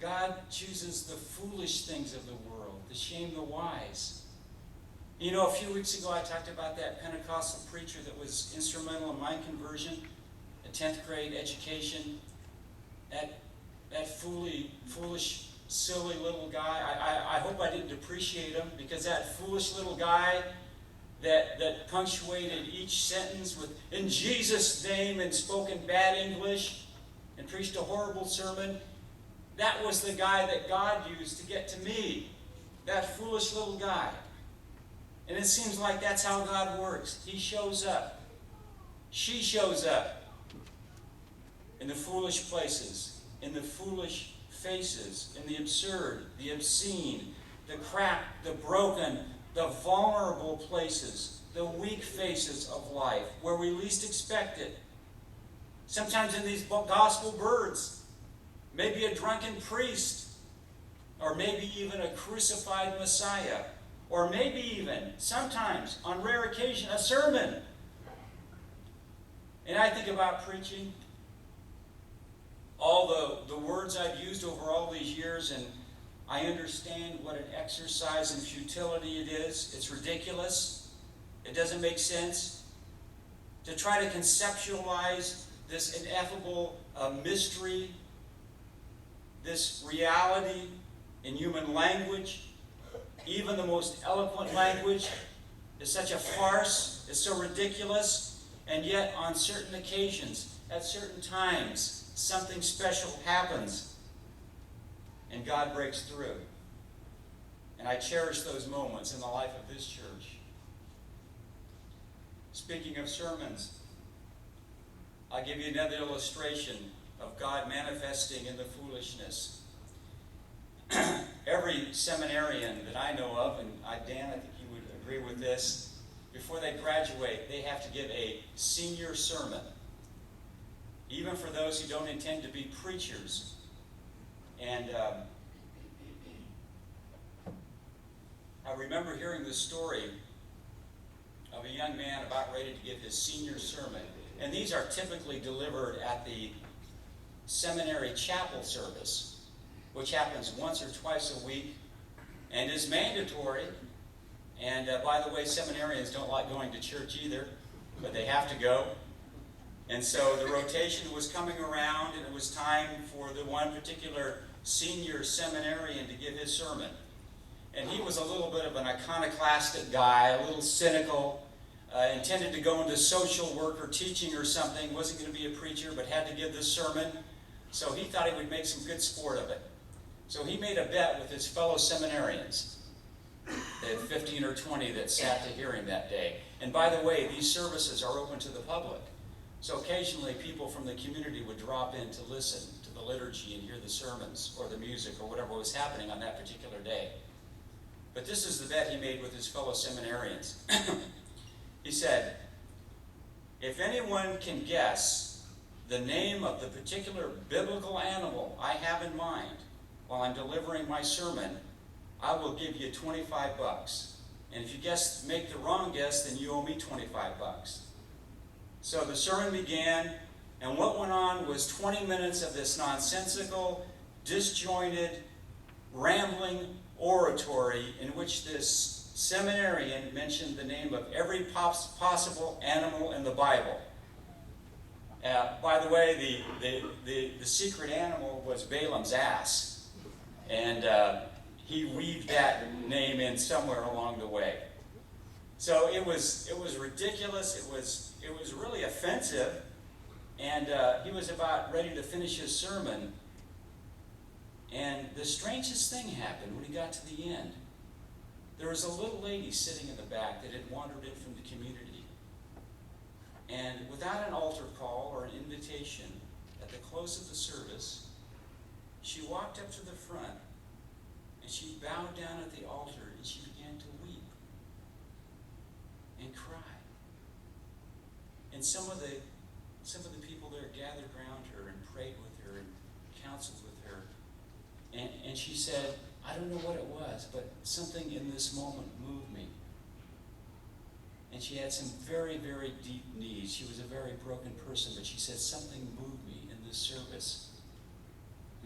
God chooses the foolish things of the world to shame the wise. You know, a few weeks ago I talked about that Pentecostal preacher that was instrumental in my conversion, a 10th grade education. That foolish, silly little guy. I hope I didn't depreciate him, because that foolish little guy that punctuated each sentence with "in Jesus' name" and spoke in bad English and preached a horrible sermon, that was the guy that God used to get to me. That foolish little guy. And it seems like that's how God works. He shows up. She shows up in the foolish places, in the foolish faces, in the absurd, the obscene, the cracked, the broken, the vulnerable places, the weak faces of life, where we least expect it. Sometimes in these gospel birds, maybe a drunken priest, or maybe even a crucified Messiah, or maybe even, sometimes, on rare occasion, a sermon. And I think about preaching, all the words I've used over all these years, and I understand what an exercise in futility it is. It's ridiculous. It doesn't make sense. To try to conceptualize this ineffable mystery, this reality in human language, even the most eloquent language, is such a farce. It's so ridiculous. And yet, on certain occasions, at certain times, something special happens, and God breaks through. And I cherish those moments in the life of this church. Speaking of sermons, I'll give you another illustration of God manifesting in the foolishness. Every seminarian that I know of, and Dan, I think you would agree with this, before they graduate, they have to give a senior sermon. Even for those who don't intend to be preachers. And I remember hearing the story of a young man about ready to give his senior sermon. And these are typically delivered at the seminary chapel service, which happens once or twice a week and is mandatory. And by the way, seminarians don't like going to church either, but they have to go. And so the rotation was coming around, and it was time for the one particular senior seminarian to give his sermon. And he was a little bit of an iconoclastic guy, a little cynical, intended to go into social work or teaching or something, wasn't going to be a preacher, but had to give this sermon. So he thought he would make some good sport of it. So he made a bet with his fellow seminarians. They had 15 or 20 that sat to hear him that day. And by the way, these services are open to the public. So occasionally people from the community would drop in to listen to the liturgy and hear the sermons or the music or whatever was happening on that particular day. But this is the bet he made with his fellow seminarians. He said, if anyone can guess the name of the particular biblical animal I have in mind while I'm delivering my sermon, I will give you $25. And if you make the wrong guess, then you owe me $25. So the sermon began, and what went on was 20 minutes of this nonsensical, disjointed, rambling oratory in which this seminarian mentioned the name of every possible animal in the Bible. By the way, the secret animal was Balaam's ass, and he weaved that name in somewhere along the way. So it was ridiculous. It was really offensive, and he was about ready to finish his sermon. And the strangest thing happened when he got to the end. There was a little lady sitting in the back that had wandered in from the community. And without an altar call or an invitation, at the close of the service, she walked up to the front, and she bowed down at the altar, and she began to weep and cry. And some of the people there gathered around her and prayed with her and counseled with her. And she said, I don't know what it was, but something in this moment moved me. And she had some very, very deep needs. She was a very broken person, but she said, something moved me in this service.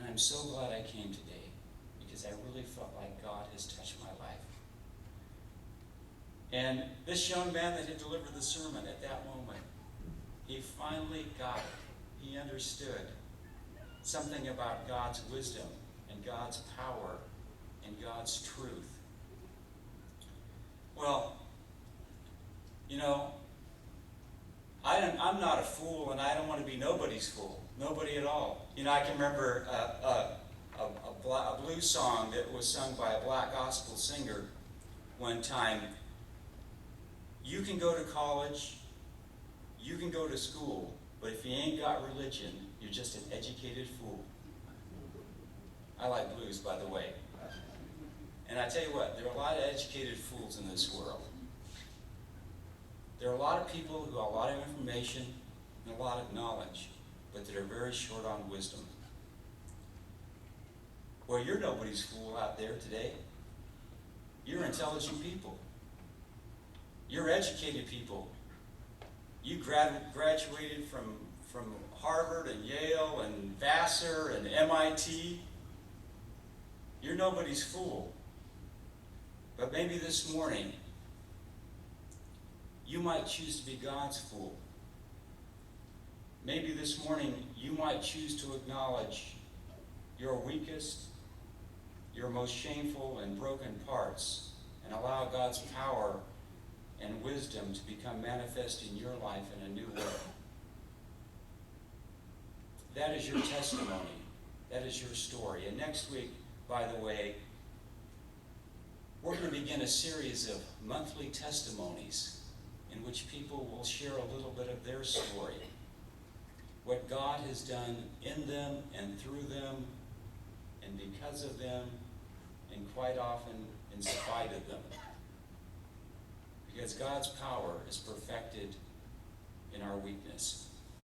And I'm so glad I came today, because I really felt like God has touched my life. And this young man that had delivered the sermon at that moment, he finally got it. He understood something about God's wisdom and God's power and God's truth. Well, you know, I'm not a fool, and I don't want to be nobody's fool. Nobody at all. You know, I can remember a blues song that was sung by a black gospel singer one time. You can go to college, you can go to school, but if you ain't got religion, you're just an educated fool. I like blues, by the way. And I tell you what, there are a lot of educated fools in this world. There are a lot of people who have a lot of information and a lot of knowledge, but that are very short on wisdom. Well, you're nobody's fool out there today. You're intelligent people. You're educated people. You graduated from Harvard and Yale and Vassar and MIT. You're nobody's fool. But maybe this morning, you might choose to be God's fool. Maybe this morning, you might choose to acknowledge your weakest, your most shameful and broken parts, and allow God's power and wisdom to become manifest in your life in a new way. That is your testimony. That is your story. And next week, by the way, we're going to begin a series of monthly testimonies in which people will share a little bit of their story, what God has done in them and through them and because of them, and quite often in spite of them. Because God's power is perfected in our weakness.